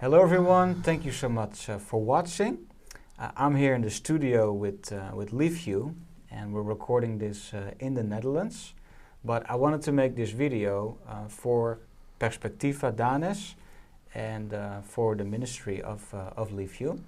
Hello everyone, thank you so much for watching. I'm here in the studio with Liviu, and we're recording this in the Netherlands. But I wanted to make this video for Perspectiva Danes and for the ministry of Liviu.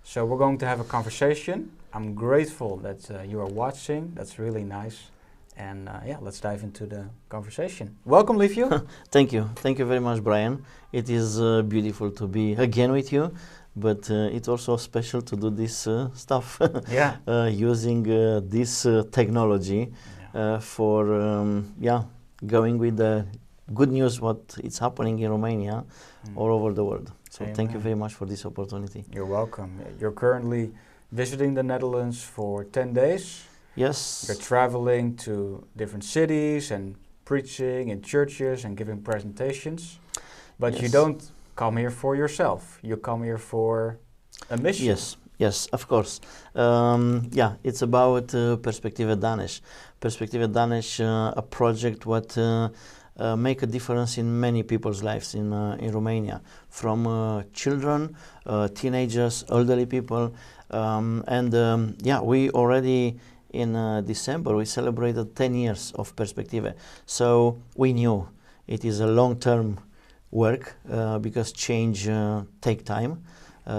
So we're going to have a conversation. I'm grateful that you are watching, that's really nice. And yeah, let's dive into the conversation. Welcome, Liviu. Thank you very much, Brian. It is beautiful to be again with you, but it's also special to do this stuff. Yeah. Using this technology for going with the good news what is happening in Romania all over the world. So Amen. Thank you very much for this opportunity. You're welcome. You're currently visiting the Netherlands for 10 days. Yes. You're traveling to different cities and preaching in churches and giving presentations. But Yes. you don't come here for yourself. You come here for a mission. Yes, of course. It's about Perspectiva Danes. Perspectiva Danes, a project what make a difference in many people's lives in Romania, from children, teenagers, elderly people, we already in December we celebrated 10 years of Perspectiva. So we knew it is a long-term work because change take time,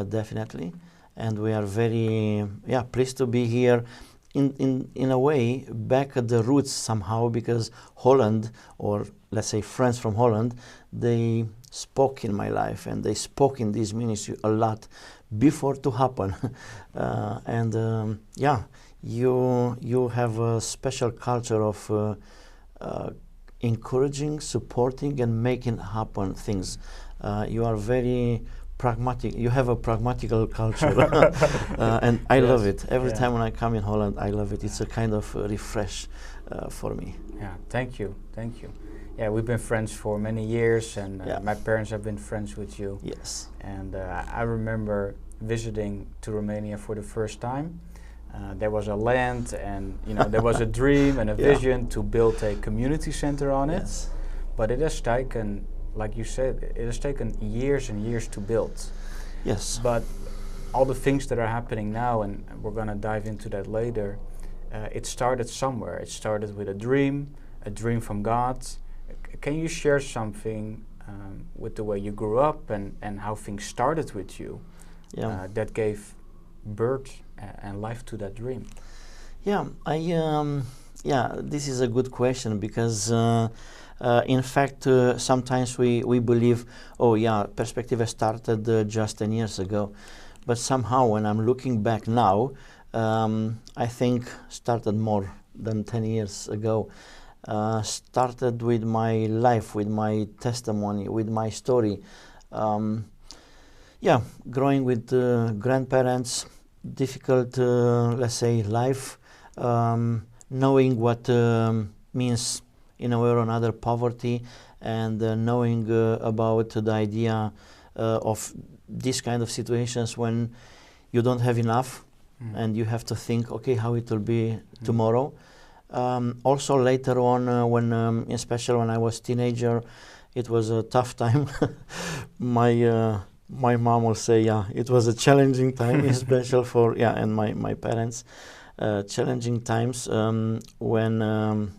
definitely, and we are very pleased to be here. In a way, back at the roots somehow, because Holland, or let's say friends from Holland, they spoke in my life and they spoke in this ministry a lot before to happen. You have a special culture of encouraging, supporting, and making happen things. You are very pragmatic. You have a pragmatical culture, and I love it. Every time when I come in Holland, I love it. It's a kind of refresh for me. Yeah, thank you. Yeah, we've been friends for many years, and my parents have been friends with you. Yes. And I remember visiting to Romania for the first time. There was a land, and there was a dream and a vision to build a community center on it. Yes. But it has taken, like you said, it has taken years and years to build. Yes. But all the things that are happening now, and we're going to dive into that later, it started somewhere. It started with a dream from God. Can you share something with the way you grew up and how things started with you that gave birth and life to that dream? This is a good question, because in fact sometimes we believe, Perspectiva started just 10 years ago, but somehow when I'm looking back now, I think started more than 10 years ago. Started with my life, with my testimony, with my story. Growing with grandparents, difficult, let's say, life, knowing what means in a way or another poverty, and knowing about the idea of this kind of situations when you don't have enough and you have to think, okay, how it will be tomorrow. Also later on, when especially when I was teenager, it was a tough time. My mom will say, it was a challenging time, especially for and my parents, challenging times when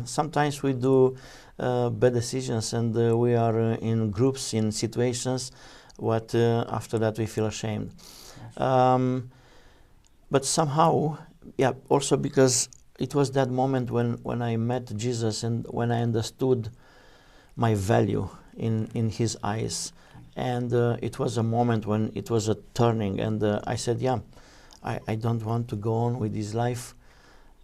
sometimes we do bad decisions, and we are in groups, in situations what after that we feel ashamed. Yes. But somehow, also because it was that moment when I met Jesus and when I understood my value in his eyes. And it was a moment when it was a turning, and I said, I don't want to go on with this life,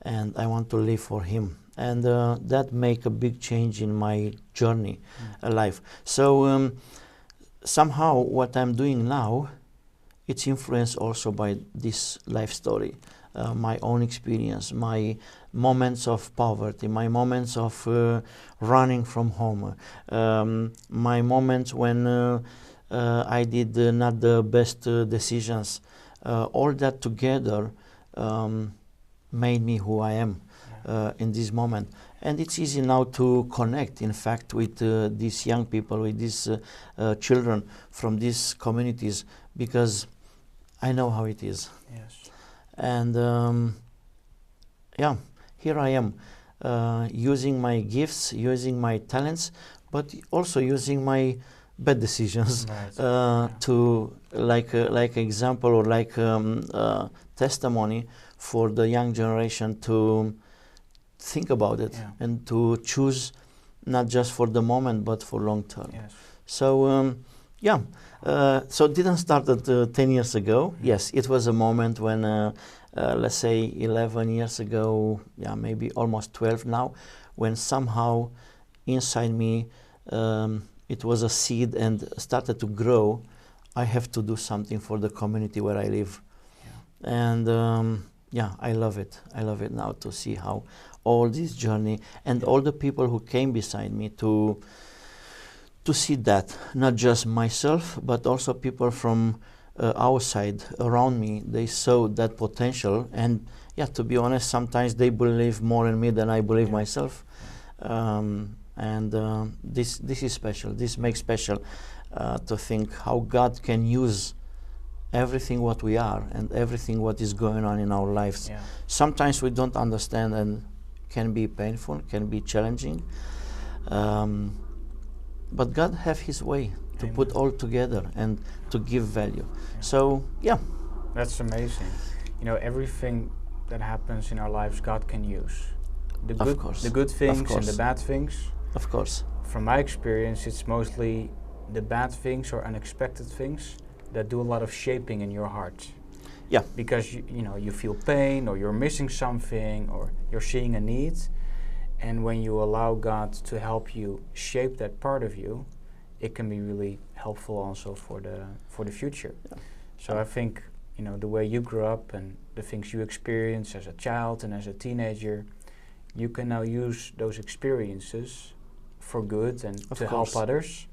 and I want to live for him. And that make a big change in my journey, life. So somehow what I'm doing now, it's influenced also by this life story, my own experience, my moments of poverty, my moments of running from home, my moments when I did not the best decisions. All that together made me who I am in this moment. And it's easy now to connect, in fact, with these young people, with these children from these communities, because I know how it is. Yes. And yeah, here I am, using my gifts, using my talents, but also using my bad decisions to like example or like testimony for the young generation to think about it and to choose not just for the moment but for long term. Yes. So yeah, so it didn't start at 10 years ago. Yes, it was a moment when let's say 11 years ago, yeah, maybe almost 12 now, when somehow inside me it was a seed and started to grow. I have to do something for the community where I live. And yeah, I love it. I love it now to see how all this journey and all the people who came beside me to see that, not just myself, but also people from our side around me, they saw that potential. And yeah, to be honest, sometimes they believe more in me than I believe myself. This is special. This makes special to think how God can use everything what we are and everything what is going on in our lives. Sometimes we don't understand and can be painful, can be challenging, but God have His way to put all together and to give value. So yeah, that's amazing. You know, everything that happens in our lives God can use, the good things and the bad things. Of course. From my experience, it's mostly the bad things or unexpected things that do a lot of shaping in your heart. Yeah. Because you know, you feel pain, or you're missing something, or you're seeing a need, and when you allow God to help you shape that part of you, it can be really helpful also for the future. So I think, you know, the way you grew up and the things you experienced as a child and as a teenager, you can now use those experiences for good and to help others.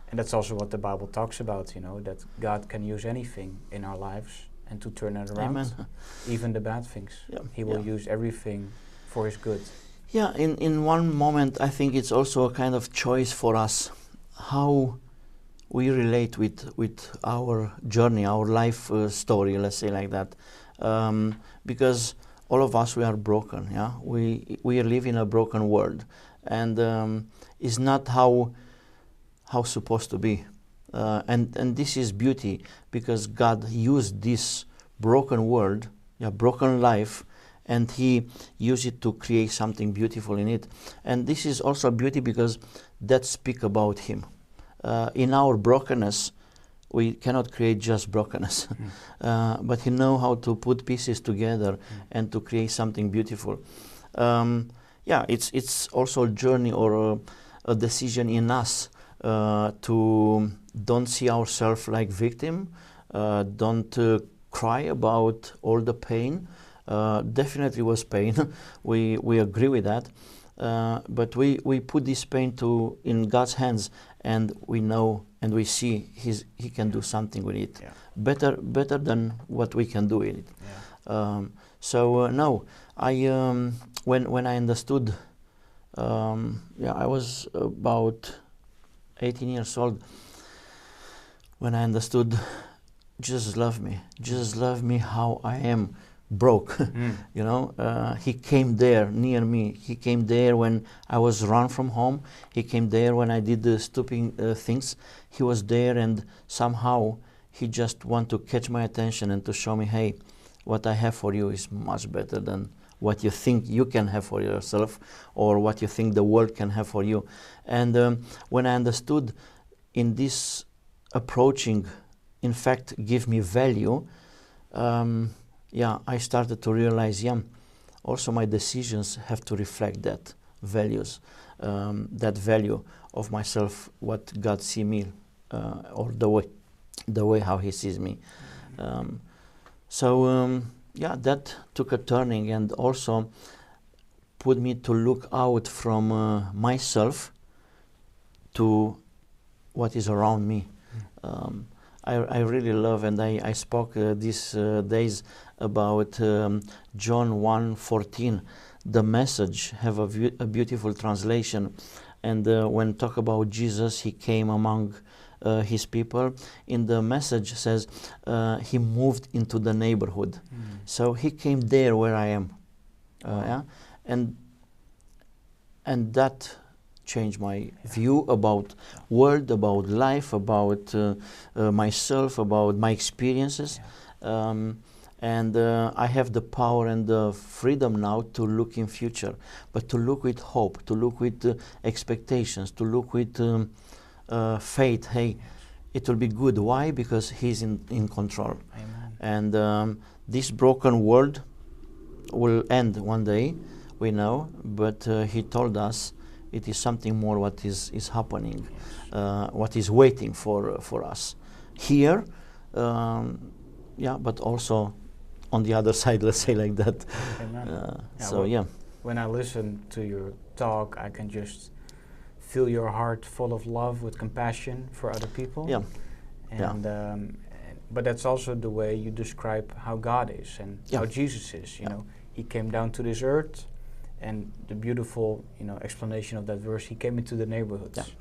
And that's also what the Bible talks about, you know, that God can use anything in our lives and to turn it around. Amen. Even the bad things. He will use everything for His good. Yeah, in one moment, I think it's also a kind of choice for us how we relate with our journey, our life story, let's say like that. Because all of us, we are broken, yeah? We live in a broken world. And it's not how supposed to be. And this is beauty, because God used this broken world, broken life, and He used it to create something beautiful in it. And this is also beauty because that speaks about Him. In our brokenness, we cannot create just brokenness, but He knows how to put pieces together and to create something beautiful. It's also a journey or a decision in us to don't see ourselves like victim, don't cry about all the pain. Definitely was pain. we agree with that, but we put this pain in God's hands, and we know and we see He can do something with it, better than what we can do with it. No, I when I understood, I was about 18 years old when I understood Jesus loved me. Jesus loved me how I am, broke. You know, He came there near me. He came there when I was run from home. He came there when I did the stupid things. He was there, and somehow He just want to catch my attention and to show me, hey, what I have for you is much better than what you think you can have for yourself, or what you think the world can have for you. And when I understood in this approaching, in fact, give me value, I started to realize, also my decisions have to reflect that values, that value of myself, what God see me, or the way how He sees me. That took a turning and also put me to look out from myself to what is around me. I really love, and I spoke these days about John 1:14, the message have a beautiful translation. And when talk about Jesus, he came among his people. In the message says he moved into the neighborhood. So he came there where I am. Yeah? And that changed my view about world, about life, about myself, about my experiences. And I have the power and the freedom now to look in future, but to look with hope, to look with expectations, to look with faith. Hey, it will be good. Why? Because he's in control. Amen. And this broken world will end one day, we know, but he told us it is something more what is happening, what is waiting for us here, but also on the other side, let's say like that. Amen. When I listen to your talk, I can just feel your heart full of love with compassion for other people. But that's also the way you describe how God is and how Jesus is. You know, he came down to this earth, and the beautiful, explanation of that verse, he came into the neighborhoods.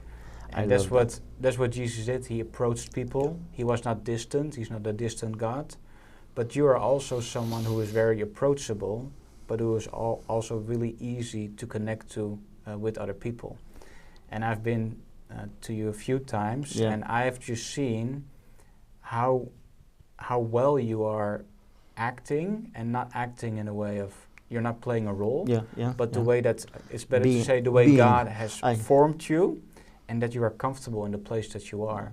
And that's what Jesus did. He approached people. He was not distant. He's not a distant God. But you are also someone who is very approachable, but who is also really easy to connect to with other people. And I've been to you a few times, and I have just seen how well you are acting, and not acting in a way of you're not playing a role, but the way that it's better to say the way God has formed you, and that you are comfortable in the place that you are.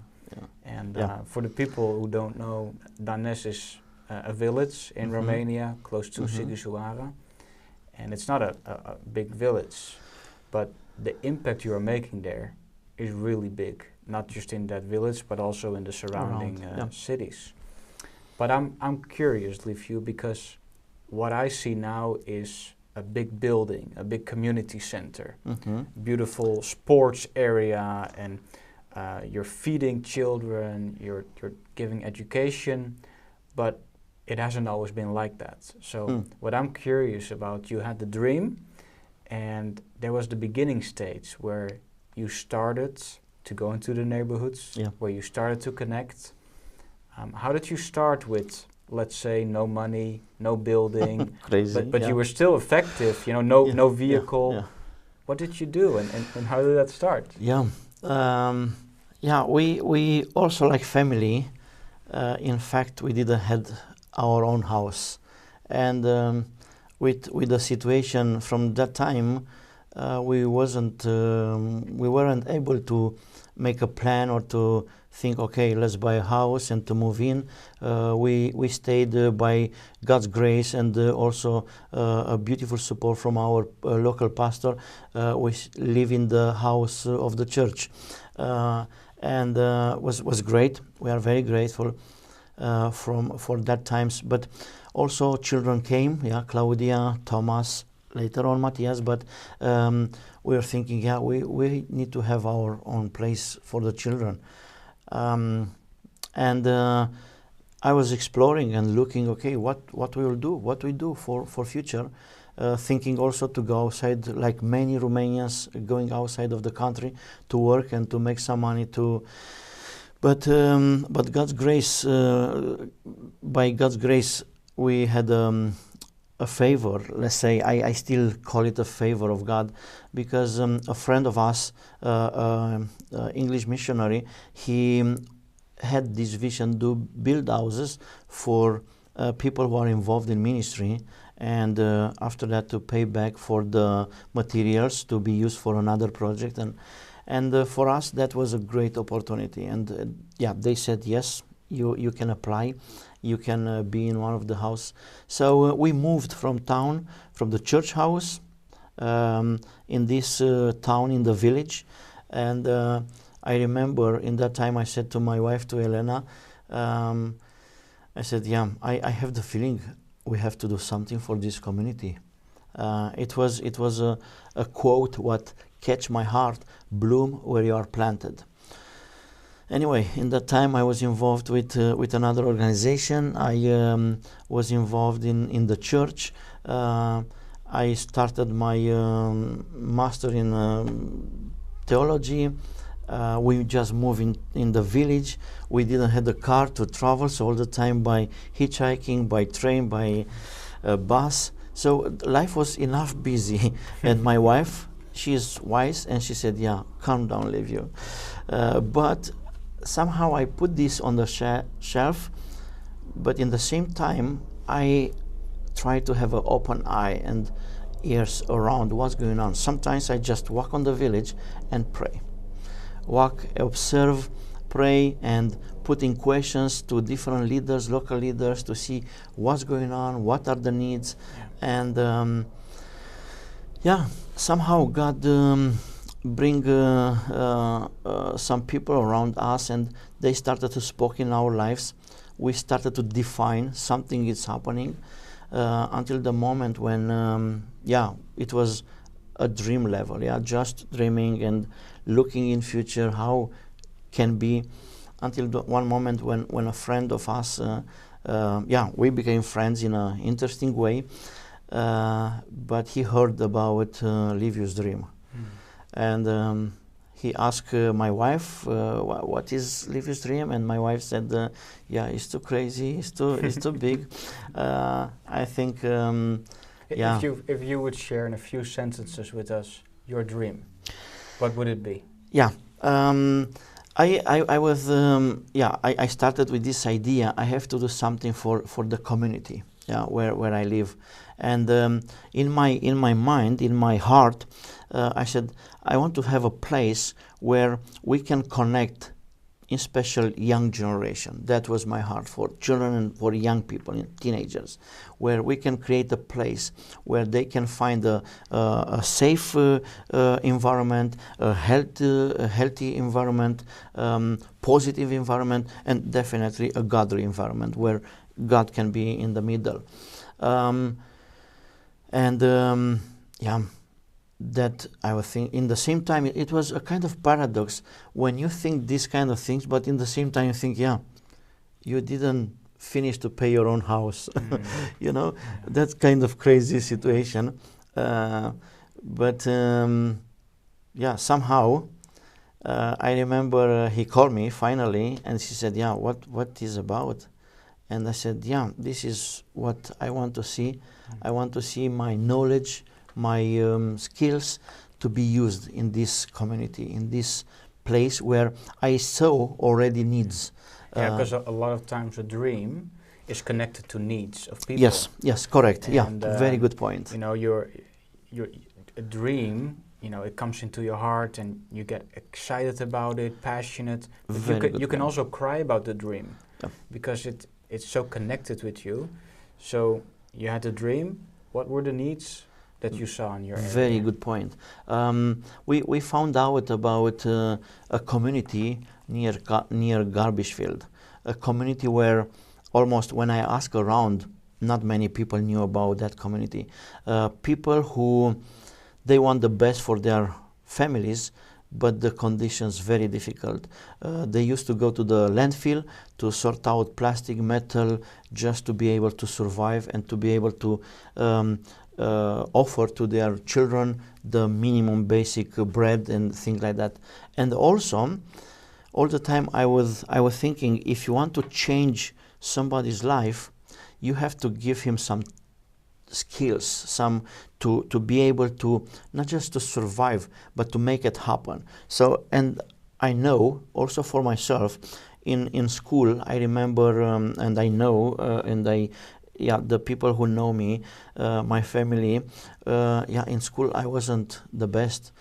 And for the people who don't know, Danes is a village in Romania, close to Sighisoara, and it's not a big village, but the impact you are making there is really big, not just in that village, but also in the surrounding cities. But I'm curious, Liviu, because what I see now is a big building, a big community center, beautiful sports area, and you're feeding children, you're giving education, but it hasn't always been like that. So what I'm curious about, you had the dream, and there was the beginning stage where you started to go into the neighborhoods, where you started to connect. How did you start with, let's say, no money, no building, but you were still effective, no vehicle. What did you do, and how did that start? We also, like family, in fact, we didn't had our own house, and with the situation from that time, we weren't able to make a plan or to think, okay, let's buy a house and to move in. We stayed by God's grace, and also a beautiful support from our local pastor. We live in the house of the church, and was great. We are very grateful for that times. But also children came, Claudia, Thomas, later on Matthias, but we were thinking, we need to have our own place for the children. And I was exploring and looking, okay, what we will do, what we do for future, thinking also to go outside, like many Romanians going outside of the country to work and to make some money but God's grace, by God's grace, we had a favor, let's say. I still call it a favor of God, because a friend of us, English missionary, he had this vision to build houses for people who are involved in ministry, and after that to pay back for the materials to be used for another project, and for us that was a great opportunity, and they said, yes, you can apply, you can be in one of the house. So we moved from the church house in this town, in the village. And I remember in that time I said to my wife, to Elena, I said, I have the feeling we have to do something for this community. It was a quote what catch my heart: bloom where you are planted. Anyway, in that time I was involved with another organization. I was involved in the church. I started my master in theology. We just moved in the village. We didn't have a car to travel, so all the time by hitchhiking, by train, by bus. So life was enough busy. And my wife, she is wise, and she said, yeah, calm down, Liviu. But somehow I put this on the shelf, but in the same time, I try to have an open eye and ears around what's going on. Sometimes I just walk on the village and pray. Walk, observe, pray, and put in questions to different leaders, local leaders, to see what's going on, what are the needs. And somehow God bring some people around us, and they started to speak in our lives. We started to define something is happening until the moment when, it was a dream level, just dreaming and looking in future how can be, until one moment when a friend of us, we became friends in an interesting way, but he heard about Liviu's dream. And he asked my wife, what is Liviu's dream? And my wife said, it's too crazy, it's too big. I think, If you would share in a few sentences with us your dream, what would it be? I started with this idea. I have to do something for the community, where I live, and in my mind, in my heart, I said I want to have a place where we can connect, in special young generation. That was my heart, for children and for young people, teenagers, where we can create a place where they can find a safe environment, a healthy environment, positive environment, and definitely a godly environment where God can be in the middle. That I would think. In the same time, it was a kind of paradox when you think these kind of things, but in the same time you think, you didn't finish to pay your own house. That's kind of crazy situation. Somehow I remember he called me finally, and she said, what is about? And I said, this is what I want to see. I want to see my knowledge, my skills to be used in this community, in this place where I saw already needs. Because a lot of times a dream is connected to needs of people. Yes, correct. And, very good point. Your a dream, it comes into your heart and you get excited about it, passionate. But you can also cry about the dream because it's so connected with you. So you had a dream. What were the needs that you saw in your area? Very good point. We found out about a community near garbage field, a community where almost, when I asked around, not many people knew about that community. People who, they want the best for their families, but the conditions very difficult. They used to go to the landfill to sort out plastic, metal, just to be able to survive and to be able to offer to their children the minimum basic bread and things like that. And also, all the time I was thinking, if you want to change somebody's life, you have to give him some skills, to be able to not just to survive, but to make it happen. So, and I know also for myself, in school, I remember and I know the people who know me, my family, in school I wasn't the best.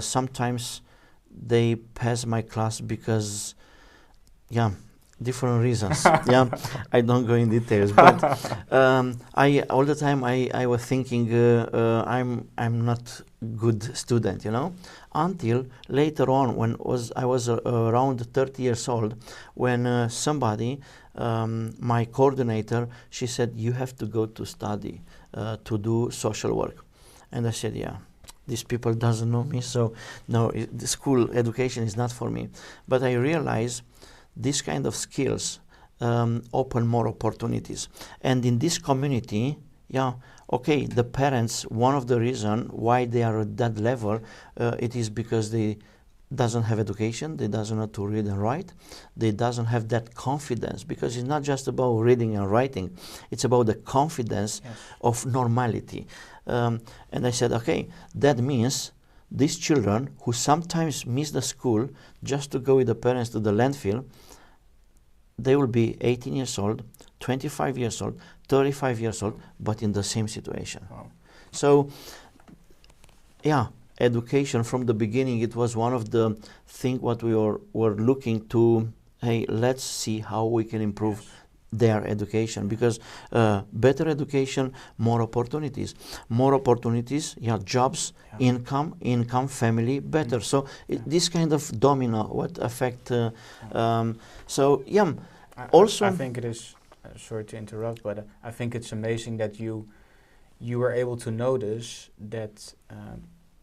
Sometimes they pass my class because, different reasons. I don't go in details, but I all the time I was thinking I'm not good student, until later on when I was around 30 years old, when somebody, my coordinator, she said, you have to go to study to do social work. And I said, these people doesn't know me, so no, the school education is not for me. But I realized this kind of skills open more opportunities. And in this community, yeah, okay, the parents, one of the reason why they are at that level, it is because they doesn't have education, they doesn't know to read and write, they doesn't have that confidence, because it's not just about reading and writing, it's about the confidence of normality. And I said, okay, that means these children who sometimes miss the school just to go with the parents to the landfill, they will be 18 years old, 25 years old, 35 years old, but in the same situation. Wow. So, yeah, education from the beginning, it was one of the things what we were looking to, hey, let's see how we can improve their education, because better education, more opportunities, yeah, jobs, income, family, better. So this kind of domino what affect. So yeah, also I think it is. Sorry to interrupt, but I think it's amazing that you were able to notice that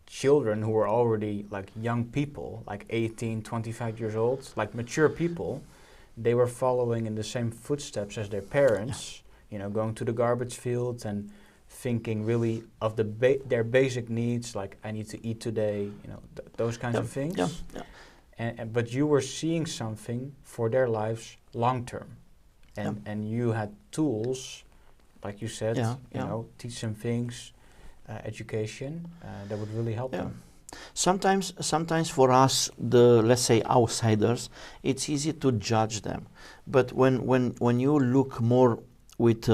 children who were already like young people, like 18, 25 years old, like mature people, they were following in the same footsteps as their parents, you know, going to the garbage field and thinking really of their basic needs, like I need to eat today, you know, those kinds of things. But you were seeing something for their lives long term, and you had tools, like you said, you know, teach them things, education that would really help them. Sometimes for us, the, let's say, outsiders, it's easy to judge them. But when you look more with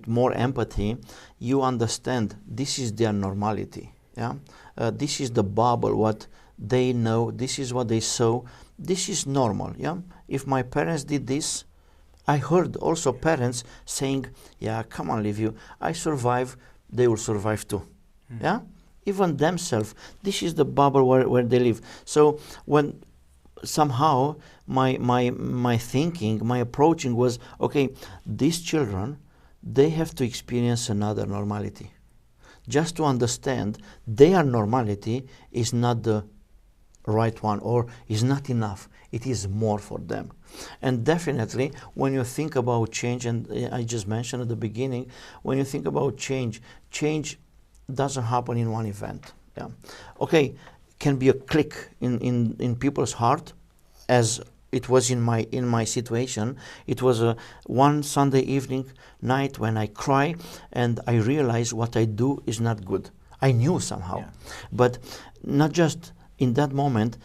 more empathy, you understand this is their normality. This is the bubble, what they know, this is what they saw, this is normal. If my parents did this, I heard also parents saying, yeah, come on, Liviu, I survive, they will survive too. Even themselves, this is the bubble where they live. So when somehow my thinking, my approaching was, okay, these children, they have to experience another normality, just to understand their normality is not the right one, or is not enough. It is more for them. And definitely when you think about change, and I just mentioned at the beginning, when you think about change doesn't happen in one event. Okay, can be a click in people's heart, as it was in my situation. It was one Sunday evening night when I cry and I realized what I do is not good. I knew somehow, but not just in that moment,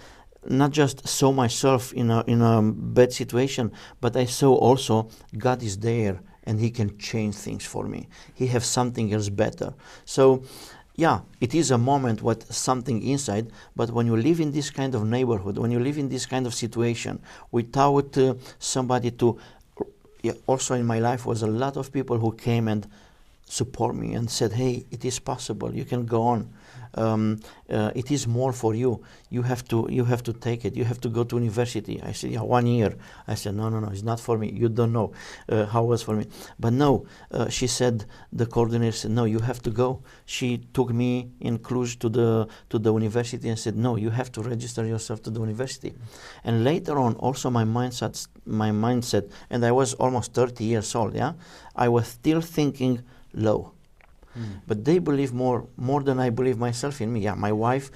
not just saw myself in a bad situation, but I saw also God is there and He can change things for me. He has something else better. So yeah, it is a moment with something inside, but when you live in this kind of neighborhood, when you live in this kind of situation, without somebody to, also in my life was a lot of people who came and support me and said, hey, it is possible, you can go on. It is more for you. You have to take it. You have to go to university. I said, 1 year. I said, no, it's not for me. You don't know how it was for me. But no, she said, the coordinator said, no, you have to go. She took me in Cluj to the university and said, no, you have to register yourself to the university. And later on, also my mindset, and I was almost 30 years old. I was still thinking low. But they believe more than I believe myself in me. My wife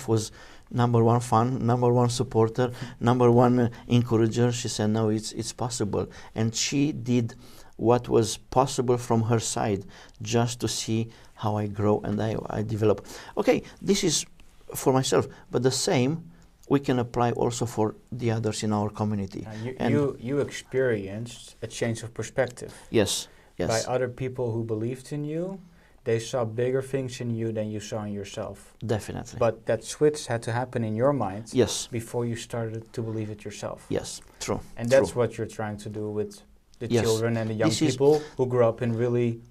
was number one fan, number one supporter, number one encourager. She said, no, it's possible. And she did what was possible from her side, just to see how I grow and I develop. Okay, this is for myself, but the same we can apply also for the others in our community. You experienced a change of perspective. Yes. By other people who believed in you. They saw bigger things in you than you saw in yourself. Definitely. But that switch had to happen in your mind before you started to believe it yourself. Yes, true. And that's what you're trying to do with the children and the young people who grew up in really,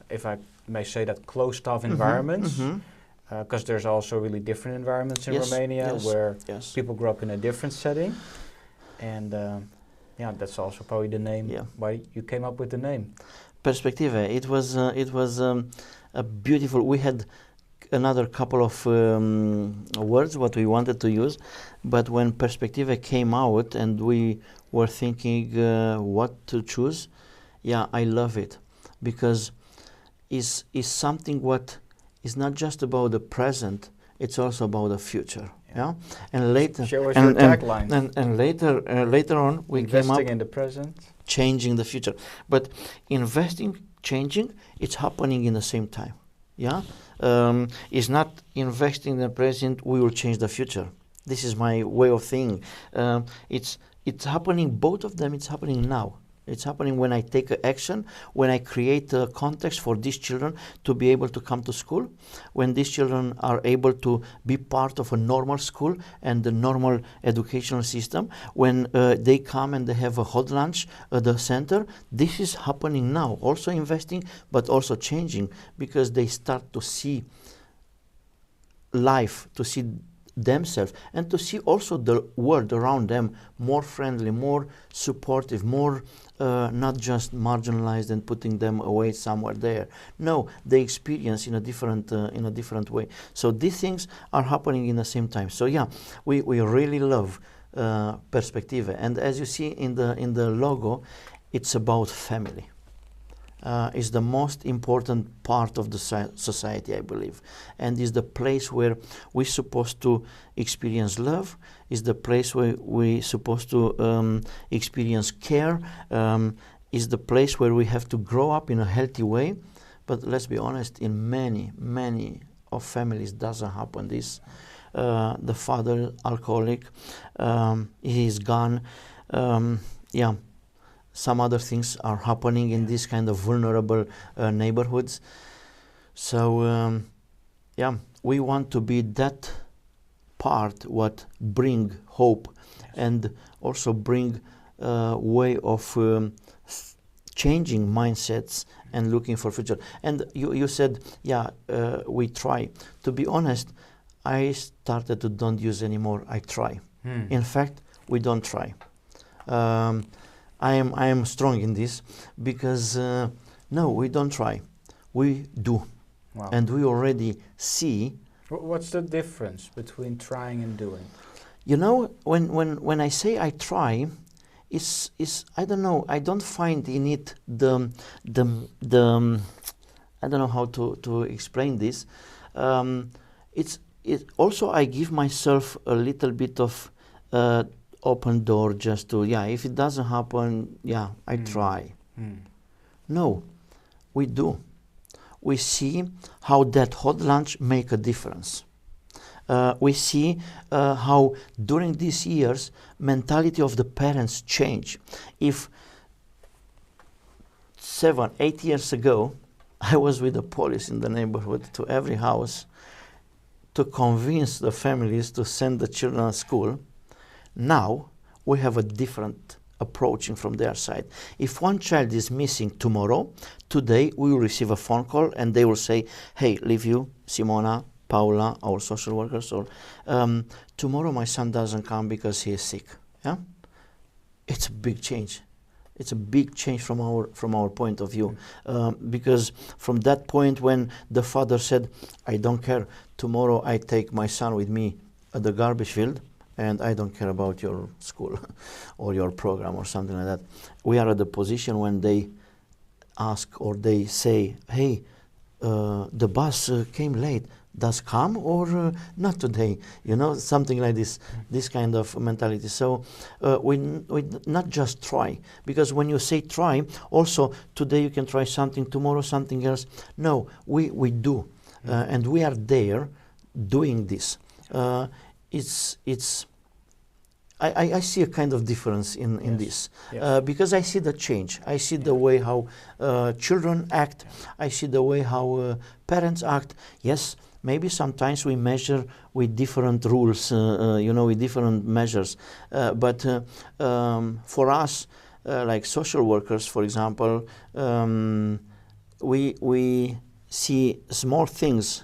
if I may say that, closed-off environments. Because there's also really different environments in Romania where people grew up in a different setting. And that's also probably the name why you came up with the name. Perspective. It was a beautiful. We had another couple of words what we wanted to use, but when Perspective came out and we were thinking what to choose, I love it, because is something what is not just about the present, it's also about the future. Yeah, and later, Show us your tagline. And later on, we came up investing in the present, changing the future. But investing, changing, it's happening in the same time. Yeah, it's not investing in the present. We will change the future. This is my way of thinking. It's happening. Both of them. It's happening now. It's happening when I take action, when I create a context for these children to be able to come to school, when these children are able to be part of a normal school and the normal educational system, when they come and they have a hot lunch at the center. This is happening now, also investing, but also changing, because they start to see life, to see themselves, and to see also the world around them more friendly, more supportive, more not just marginalized and putting them away somewhere there. No, they experience in a different way. So these things are happening in the same time. So yeah, we really love Perspective, and as you see in the logo, it's about family. Is the most important part of the society, I believe, and is the place where we're supposed to experience love, is the place where we're supposed to experience care, is the place where we have to grow up in a healthy way. But let's be honest, in many of families doesn't happen this. The father, alcoholic, he is gone. Yeah. Some other things are happening in these kind of vulnerable neighborhoods. So, yeah, we want to be that part what bring hope, and also bring way of changing mindsets and looking for future. And you said, yeah, we try. To be honest, I started to don't use anymore. I try. In fact, we don't try. I am strong in this, because no, we don't try, we do. Wow. And we already see. What's the difference between trying and doing? You know, when I say I try, is I don't know, I don't find in it the I don't know how to explain this. It also, I give myself a little bit of open door, just to, yeah, if it doesn't happen, yeah, I try. No, we do. We see how that hot lunch make a difference. We see how during these years mentality of the parents change. If 7, 8 years ago I was with the police in the neighborhood to every house to convince the families to send the children to school, now we have a different approaching from their side. If one child is missing tomorrow, today we will receive a phone call and they will say, hey, Liviu, Simona, Paula, our social workers, or tomorrow my son doesn't come because he is sick. Yeah, it's a big change. It's a big change from our point of view, because from that point when the father said, I don't care, tomorrow I take my son with me at the garbage field, and I don't care about your school or your program or something like that. We are at the position when they ask or they say, hey, the bus came late. Does come or not today? You know, something like this, this kind of mentality. So we not just try, because when you say try, also today you can try something, tomorrow something else. No, we do, and we are there doing this. I see a kind of difference in this, because I see the change. I see the way how children act. I see the way how parents act. Yes, maybe sometimes we measure with different rules, with different measures. But for us, like social workers, for example, we see small things,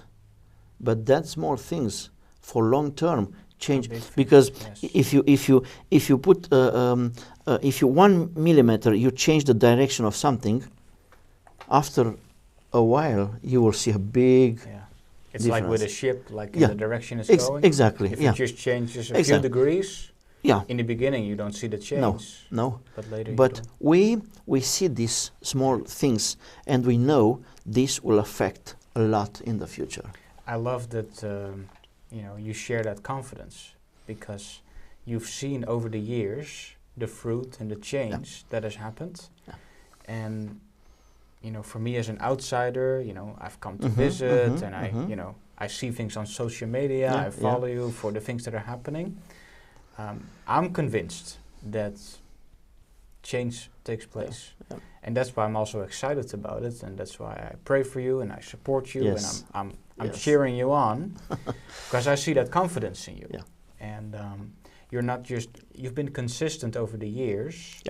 but that small things for long term change, because if you put if you 1 millimeter you change the direction of something, after a while you will see a big it's difference. like with a ship, like in the direction it's going. Exactly. If it just changes a few degrees, Yeah. In the beginning, you don't see the change. No. But later, But you do. we see these small things, and we know this will affect a lot in the future. I love that you share that confidence, because you've seen over the years the fruit and the change that has happened. Yeah. And for me as an outsider, I've come to visit, and I see things on social media. I follow you for the things that are happening. I'm convinced that change takes place. And that's why I'm also excited about it, and that's why I pray for you and I support you, and I'm cheering you on, because I see that confidence in you. And you've been consistent over the years,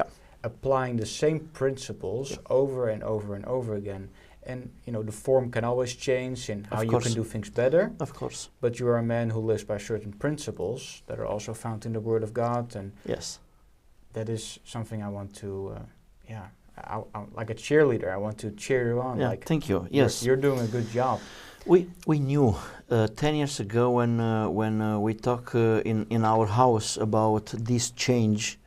applying the same principles over and over and over again. And the form can always change in how you can do things better. Of course. But you are a man who lives by certain principles that are also found in the Word of God, and that is something I want to, I'm like a cheerleader. I want to cheer you on. Like, thank you. Yes, you're doing a good job. We knew 10 years ago when we talk in our house about this change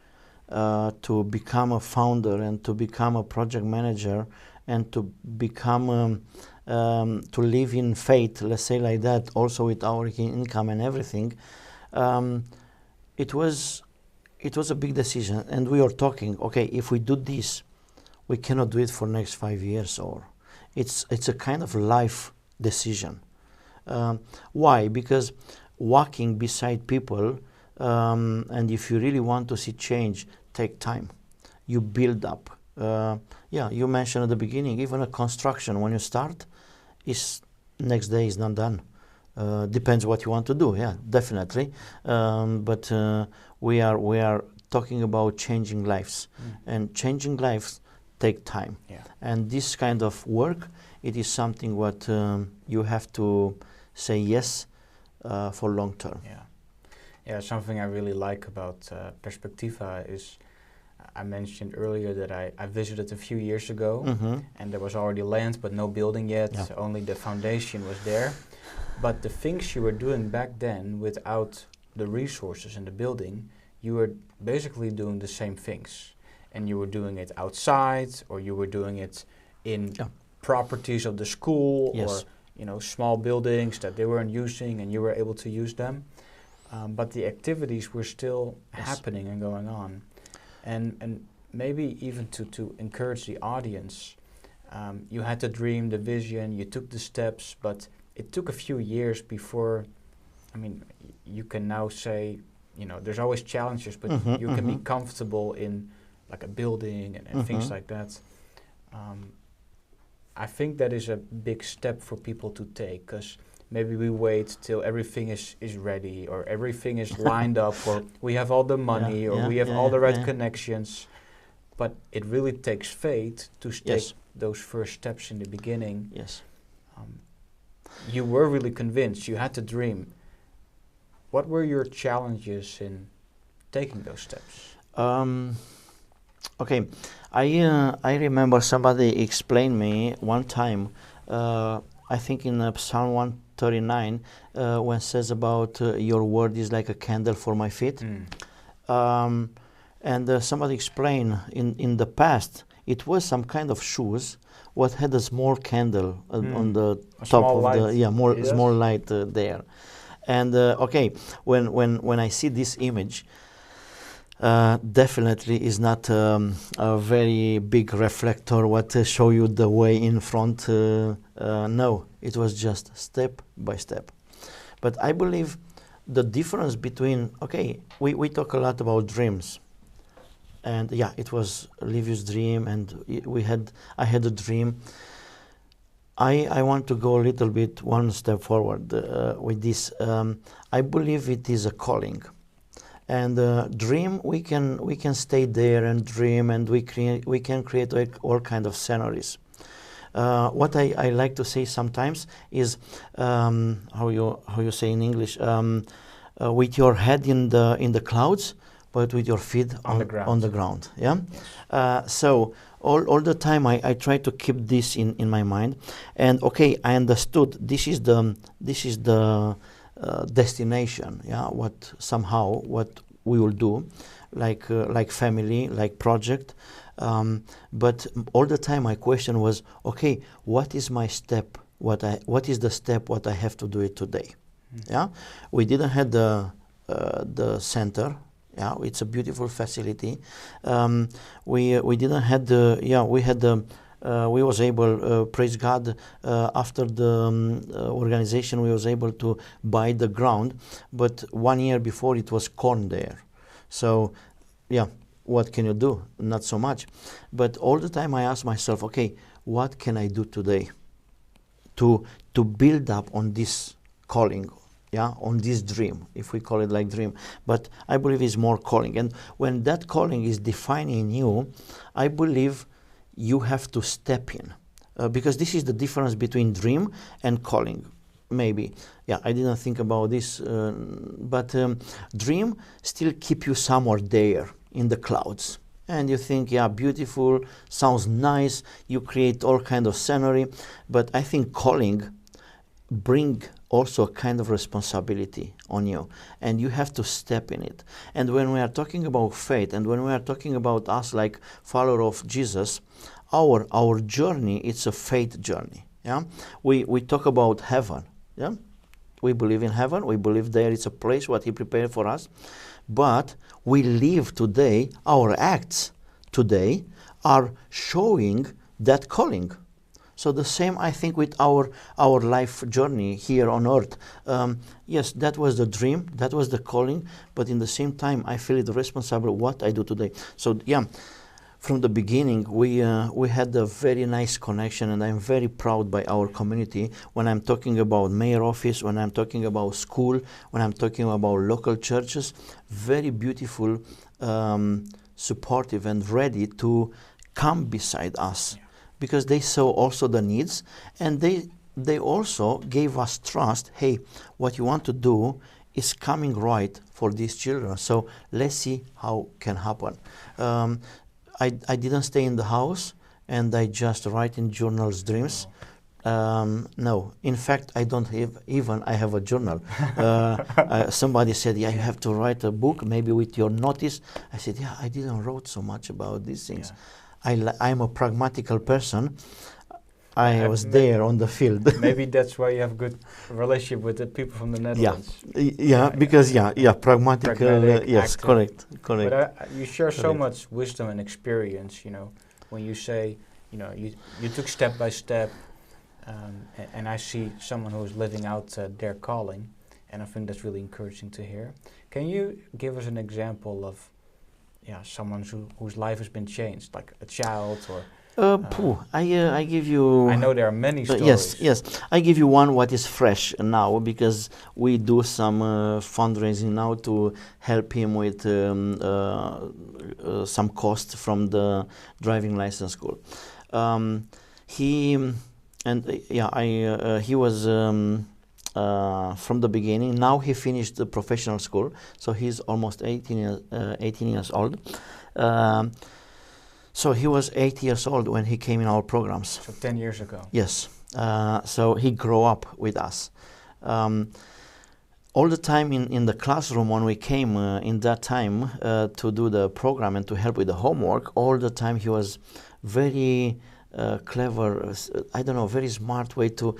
to become a founder and to become a project manager and to become to live in faith, let's say like that, also with our income and everything. It was a big decision, and we were talking. Okay, if we do this, we cannot do it for next 5 years, or it's a kind of life decision. Why? Because walking beside people, and if you really want to see change, take time. You build up. You mentioned at the beginning, even a construction, when you start, next day is not done. Depends what you want to do. Yeah, definitely. But we are talking about changing lives, and changing lives take time. And this kind of work, it is something what you have to say yes for long term. Something I really like about Perspectiva is, I mentioned earlier that I visited a few years ago, and there was already land but no building yet, only the foundation was there. But the things you were doing back then without the resources and the building, you were basically doing the same things. And you were doing it outside, or you were doing it in properties of the school, or small buildings that they weren't using and you were able to use them. But the activities were still happening and going on. And maybe even to encourage the audience, you had the dream, the vision, you took the steps, but it took a few years before, you can now say, there's always challenges, but you can be comfortable in like a building and things like that. I think that is a big step for people to take, because maybe we wait till everything is ready, or everything is lined up, or we have all the money, or we have all the right connections. But it really takes faith to take those first steps in the beginning. You were really convinced, you had the dream. What were your challenges in taking those steps? Okay, I remember somebody explained me one time, I think in Psalm 139, when it says about your word is like a candle for my feet. And somebody explained in the past, it was some kind of shoes what had a small candle on the top of the small light there. And okay, when I see this image, definitely is not a very big reflector what show you the way in front. No, it was just step by step. But I believe the difference between, okay, we talk a lot about dreams. And it was Liviu's dream, and I had a dream. I want to go a little bit one step forward with this. I believe it is a calling. And dream, we can stay there and dream, and we can create all kind of scenarios. What I like to say sometimes is how you say in English, with your head in the clouds, but with your feet on the ground. Yeah. Yes. So all the time I try to keep this in my mind, and okay, I understood this is the destination. Yeah. What we will do, like family, like project. But all the time my question was, okay, what is my step? What is the step? What I have to do it today? Yeah, we didn't have the center. Yeah, it's a beautiful facility. We didn't have the. Yeah, we had the. We was able, praise God, after the organization, we was able to buy the ground, but 1 year before it was corn there. So, yeah, what can you do? Not so much. But all the time I ask myself, okay, what can I do today to build up on this calling, yeah, on this dream, if we call it like dream. But I believe it's more calling. And when that calling is defining you, I believe you have to step in, because this is the difference between dream and calling. Maybe, yeah, I didn't think about this, but dream still keep you somewhere there in the clouds, and you think, yeah, beautiful, sounds nice, you create all kind of scenery. But I think calling bring also a kind of responsibility on you, and you have to step in it. And when we are talking about faith, and when we are talking about us like follower of Jesus, our journey, it's a faith journey. Yeah, we talk about heaven. Yeah, we believe in heaven. We believe there is a place what He prepared for us. But we live today. Our acts today are showing that calling. So the same, I think, with our life journey here on earth. Yes, that was the dream, that was the calling, but in the same time, I feel it responsible what I do today. So yeah, from the beginning, we had a very nice connection, and I'm very proud by our community. When I'm talking about mayor office, when I'm talking about school, when I'm talking about local churches, very beautiful, supportive, and ready to come beside us. Yeah. Because they saw also the needs, and they also gave us trust. Hey, what you want to do is coming right for these children. So let's see how can happen. I didn't stay in the house and I just write in journals dreams. No, in fact, I don't have even. I have a journal. Somebody said, "Yeah, you have to write a book, maybe with your notice." I said, "Yeah, I didn't wrote so much about these things." Yeah. I'm a pragmatical person. I was there on the field. Maybe that's why you have good relationship with the people from the Netherlands. Yeah, because pragmatical. Yes, correct. But you share so much wisdom and experience. You know, when you say, you know, you took step by step, and I see someone who is living out their calling, and I think that's really encouraging to hear. Can you give us an example of? Yeah, someone whose life has been changed, like a child or... I give you... I know there are many stories. Yes. I give you one what is fresh now, because we do some fundraising now to help him with some cost from the driving license school. He was... from the beginning. Now he finished the professional school, so he's almost 18 years old. So he was 8 years old when he came in our programs. So 10 years ago. Yes. So he grew up with us. All the time in the classroom when we came in that time to do the program and to help with the homework, all the time he was very clever, I don't know, very smart way to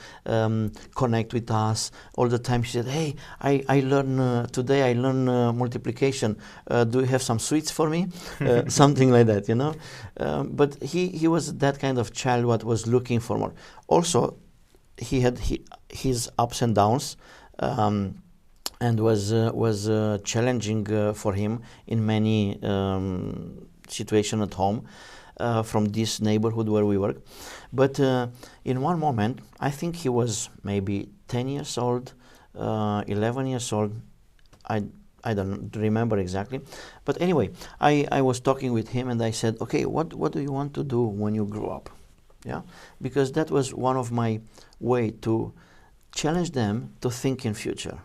connect with us. All the time she said, "Hey, I learn today. I learn multiplication. Do you have some sweets for me?" Something like that, you know. But he was that kind of child what was looking for more. Also, he had his ups and downs, and was challenging for him in many situations at home. From this neighborhood where we work. But in one moment, I think he was maybe 10 years old, 11 years old. I don't remember exactly. But anyway, I was talking with him and I said, "Okay, what do you want to do when you grow up?" Yeah, because that was one of my way to challenge them to think in future.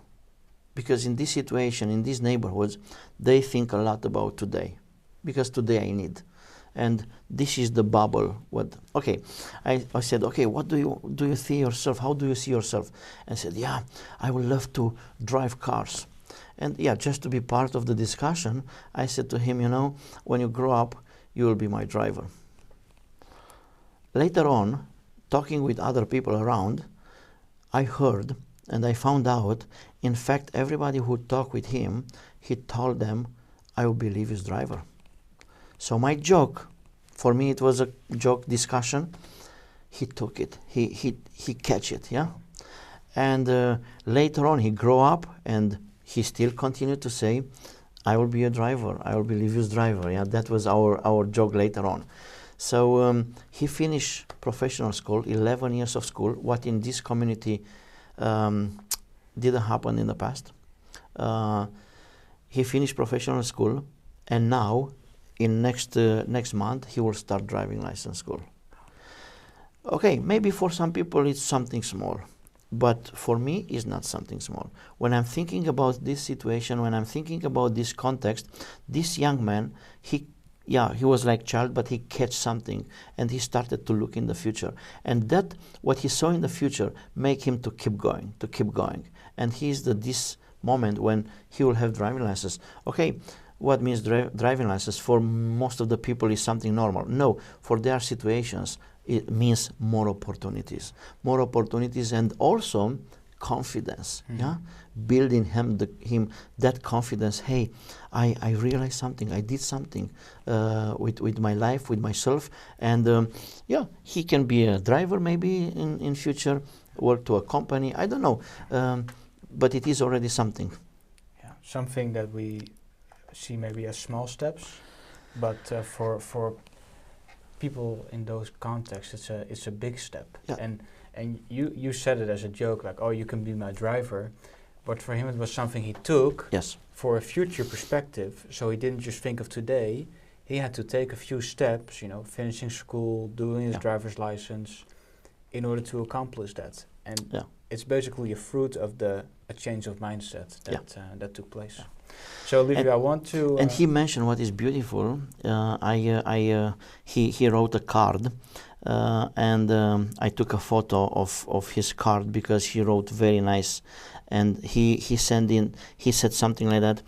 Because in this situation, in these neighborhoods, they think a lot about today. Because today I need. And this is the bubble. I said, "Okay, what do you see yourself? How do you see yourself?" And I said, "Yeah, I would love to drive cars." And yeah, just to be part of the discussion, I said to him, you know, when you grow up, you will be my driver. Later on, talking with other people around, I heard and I found out, in fact, everybody who talked with him, he told them, I will be Liviu's driver. So my joke, for me it was a joke discussion, he took it, he catch it, yeah? And later on he grew up and he still continued to say, I will be a driver, I will be Liviu's driver, yeah? That was our joke later on. So he finished professional school, 11 years of school, what in this community didn't happen in the past. He finished professional school, and now in next month he will start driving license school. Okay, maybe for some people it's something small, but for me it's not something small. When I'm thinking about this situation, when I'm thinking about this context, this young man, he was like child, but he catch something and he started to look in the future. And that, what he saw in the future, make him to keep going. And he's this moment when he will have driving license. Okay, what means driving license? For most of the people is something normal. No, for their situations, it means more opportunities. More opportunities and also confidence, yeah? Building him that confidence. Hey, I realized something, I did something with my life, with myself, and he can be a driver maybe in future, work to a company, I don't know, but it is already something. Yeah, something that we see maybe as small steps, but for people in those contexts, it's a big step. Yeah. And you said it as a joke, like, oh, you can be my driver. But for him, it was something he took for a future perspective. So he didn't just think of today. He had to take a few steps, you know, finishing school, doing his driver's license, in order to accomplish that. And it's basically a fruit of a change of mindset that took place. Yeah. So, Liviu, I want to... and he mentioned what is beautiful. He wrote a card. And I took a photo of his card because he wrote very nice, and he said something like that.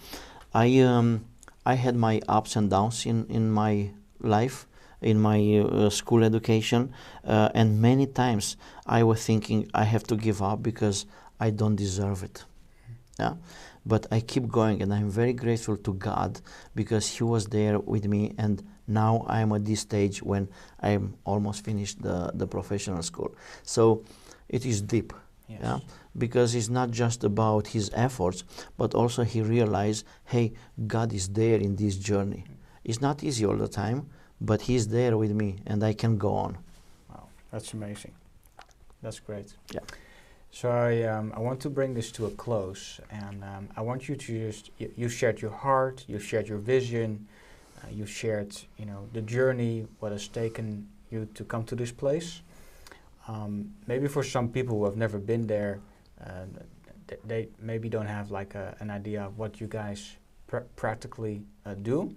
I had my ups and downs in my life, in my school education, and many times I was thinking I have to give up because I don't deserve it. Yeah, but I keep going, and I'm very grateful to God because He was there with me, and now I'm at this stage when I'm almost finished the professional school. So it is deep, yeah, because it's not just about his efforts, but also he realized, hey, God is there in this journey. It's not easy all the time, but He's there with me, and I can go on. Wow, that's amazing. That's great. Yeah. So I want to bring this to a close, and I want you to you shared your heart, you shared your vision, you shared, you know, the journey, what has taken you to come to this place. Maybe for some people who have never been there, they maybe don't have like an idea of what you guys practically do.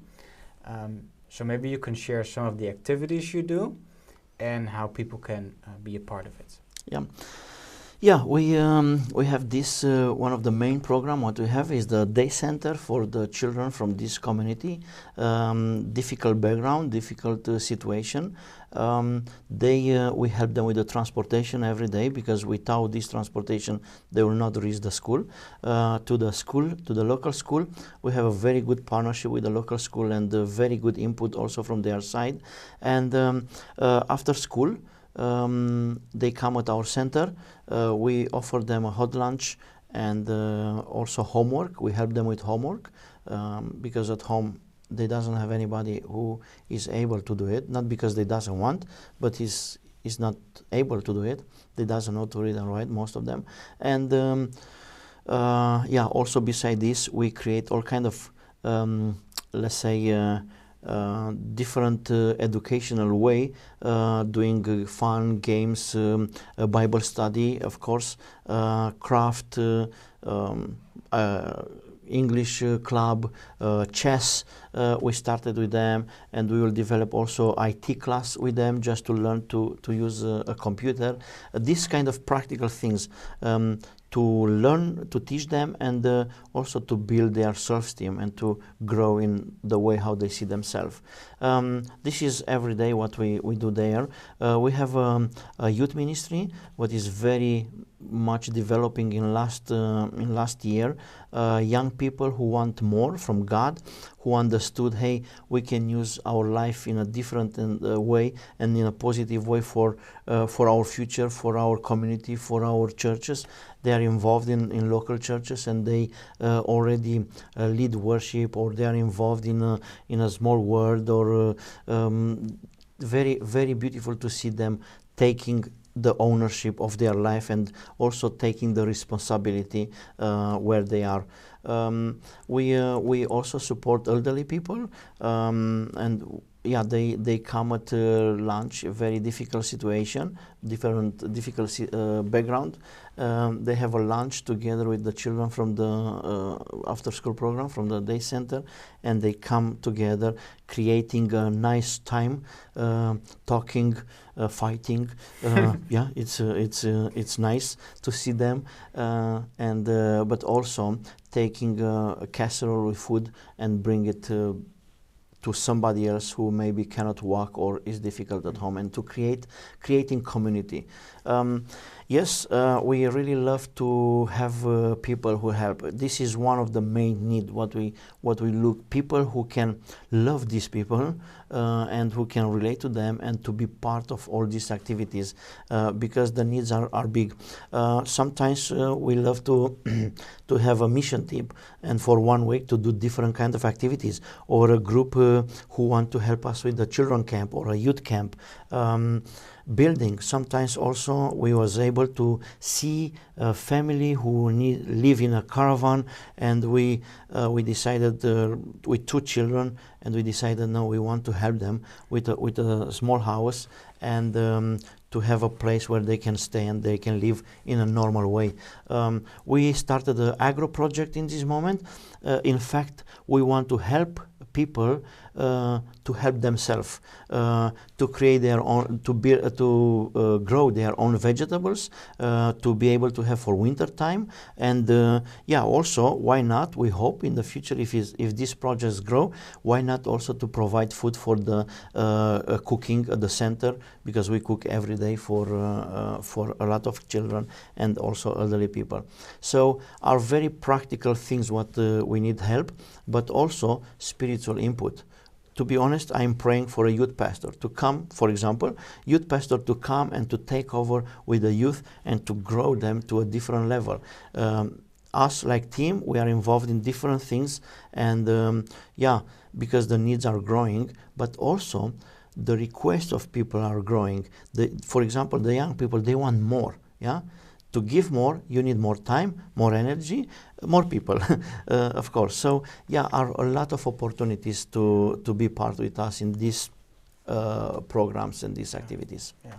So maybe you can share some of the activities you do and how people can be a part of it. Yeah. Yeah, we have this, one of the main program what we have is the day center for the children from this community, difficult background, difficult situation. We help them with the transportation every day, because without this transportation they will not reach the school. To the local school, we have a very good partnership with the local school and very good input also from their side. And after school, they come at our center. We offer them a hot lunch and also homework. We help them with homework because at home they doesn't have anybody who is able to do it. Not because they doesn't want, but is not able to do it. They doesn't know to read and write, most of them. And also beside this, we create all kind of let's say different educational way, doing fun games, Bible study, of course, craft, English club, chess. We started with them, and we will develop also IT class with them just to learn to use a computer. These kind of practical things to learn, to teach them, and also to build their self-esteem and to grow in the way how they see themselves. This is every day what we do there. We have a youth ministry what is very much developing in last year. Young people who want more from God, who understood, hey, we can use our life in a different way and in a positive way for our future, for our community, for our churches. They are involved in local churches, and they already lead worship, or they are involved in a small world, or very, very beautiful to see them taking the ownership of their life and also taking the responsibility where they are. We also support elderly people, and yeah, they come at lunch, a very difficult situation, difficult background. They have a lunch together with the children from the after-school program, from the day center, and they come together, creating a nice time, talking, fighting. Yeah, it's nice to see them, and but also taking a casserole with food and bring it to somebody else who maybe cannot walk or is difficult at home, and to creating community. Yes, we really love to have people who help. This is one of the main need. What we look, people who can love these people and who can relate to them and to be part of all these activities, because the needs are big. Sometimes we love to to have a mission team, and for 1 week to do different kind of activities, or a group who want to help us with the children camp or a youth camp. Building. Sometimes also we was able to see a family who live in a caravan, and we decided with 2 children, and we decided no, we want to help them with a small house, and to have a place where they can stay and they can live in a normal way. We started an agro project in this moment. In fact, we want to help people to help themselves, to create their own, to grow their own vegetables, to be able to have for winter time, and yeah, also why not? We hope in the future, if these projects grow, why not also to provide food for the cooking at the center, because we cook every day for a lot of children and also elderly people. So are very practical things what we need help, but also spiritual input. To be honest, I'm praying for a youth pastor to come, for example, youth pastor to come and to take over with the youth and to grow them to a different level. Us like team, we are involved in different things, and yeah, because the needs are growing, but also the requests of people are growing. For example, the young people, they want more, yeah? To give more, you need more time, more energy, more people, of course. So yeah, are a lot of opportunities to be part with us in these programs and these activities. Yeah.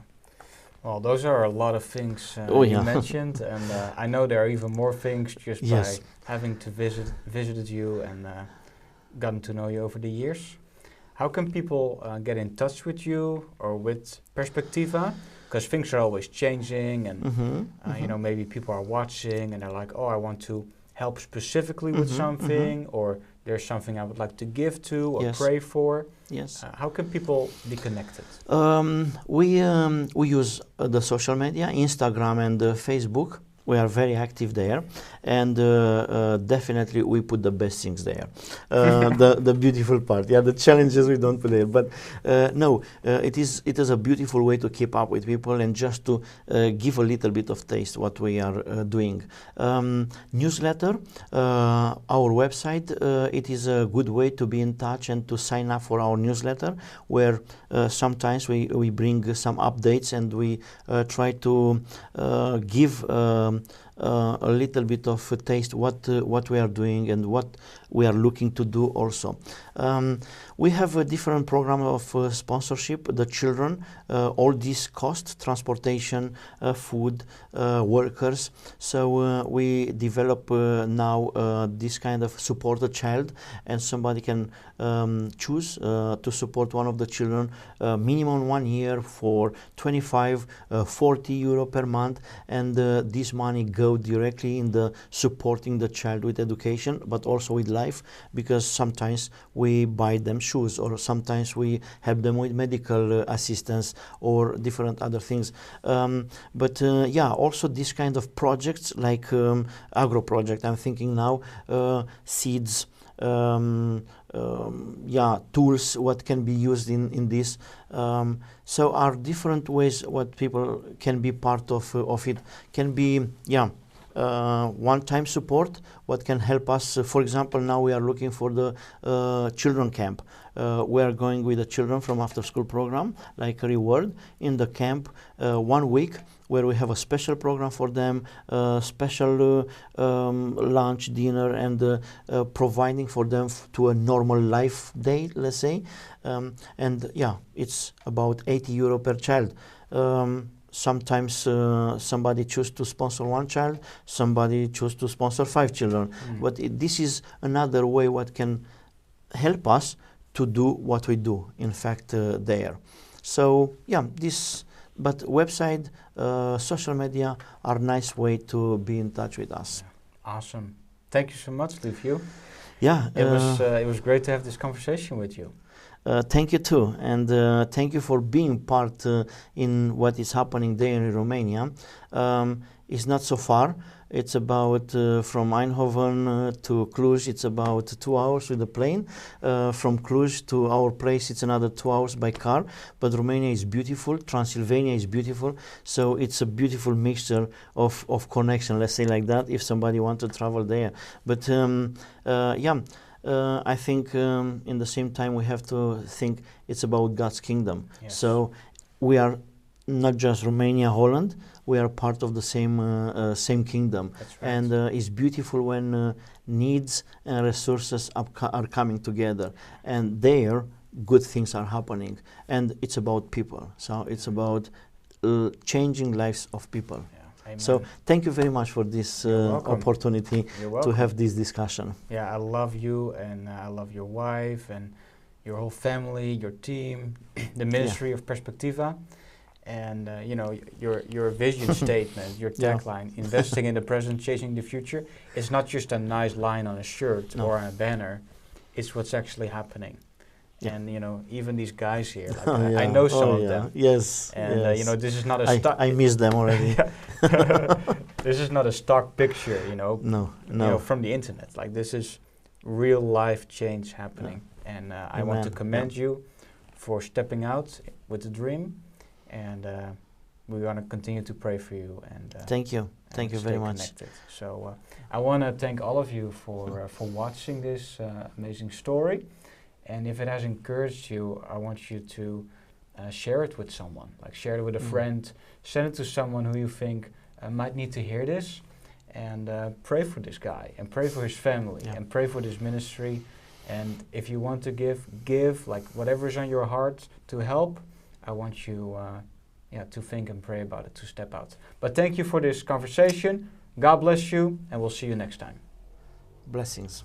Well, those are a lot of things you mentioned, and I know there are even more things just by having to visited you and gotten to know you over the years. How can people get in touch with you or with Perspectiva? Because things are always changing, and you know, maybe people are watching and they're like, oh, I want to help specifically with something, or there's something I would like to give to or pray for. Yes. How can people be connected? We use the social media, Instagram and Facebook. We are very active there, and definitely we put the best things there. The beautiful part, yeah. The challenges we don't put there, but no, it is a beautiful way to keep up with people and just to give a little bit of taste what we are doing. Newsletter, our website. It is a good way to be in touch and to sign up for our newsletter, where sometimes we bring some updates, and we try to give a little bit of a taste what we are doing and what we are looking to do also. We have a different program of sponsorship. The children, all these costs, transportation, food, workers. So we develop now this kind of support a child, and somebody can choose to support one of the children minimum 1 year for 25, 40 euro per month, and this money go directly in the supporting the child with education, but also with life, because sometimes we buy them shoes, or sometimes we help them with medical assistance or different other things. But yeah, also this kind of projects like agro project, I'm thinking now, seeds, yeah, tools what can be used in this. So are different ways what people can be part of it. Can be, yeah, one-time support what can help us. For example, now we are looking for the children camp. We are going with the children from after school program, like a reward in the camp, 1 week, where we have a special program for them, special lunch, dinner, and providing for them to a normal life day, let's say. And yeah, it's about 80 euro per child. Sometimes somebody choose to sponsor one child, somebody choose to sponsor 5 children. But this is another way what can help us to do what we do, in fact, there. So yeah, this, but website, social media are nice way to be in touch with us. Yeah. Awesome. Thank you so much, Liviu. Yeah, it was great to have this conversation with you. Thank you too, and thank you for being part in what is happening there in Romania. It's not so far. It's about from Eindhoven to Cluj. It's about 2 hours with the plane. From Cluj to our place, it's another 2 hours by car. But Romania is beautiful. Transylvania is beautiful. So it's a beautiful mixture of connection. Let's say like that. If somebody wants to travel there, but yeah. I think in the same time we have to think it's about God's kingdom. Yes. So we are not just Romania, Holland. We are part of the same kingdom. That's right. And it's beautiful when needs and resources are coming together, and there good things are happening. And it's about people. So it's about changing lives of people. Yeah. Amen. So thank you very much for this opportunity to have this discussion. Yeah, I love you, and I love your wife and your whole family, your team, the ministry of Perspectiva, and you know, your vision statement, your tagline, investing in the present, chasing the future. It's not just a nice line on a shirt or on a banner. It's what's actually happening. Yeah. And you know, even these guys here, like I know some of them. Yes. And you know, this is not a stock. I miss them already. This is not a stock picture, you know. No. You know, from the internet. Like, this is real life change happening. Yeah. And I want to commend you for stepping out with the dream. And we want to continue to pray for you. And thank you. Thank you very much. Connected. So I want to thank all of you for watching this amazing story. And if it has encouraged you, I want you to share it with someone. Like, share it with a friend, send it to someone who you think might need to hear this, and pray for this guy, and pray for his family, and pray for this ministry. And if you want to give, like whatever is on your heart to help, I want you to think and pray about it, to step out. But thank you for this conversation. God bless you, and we'll see you next time. Blessings.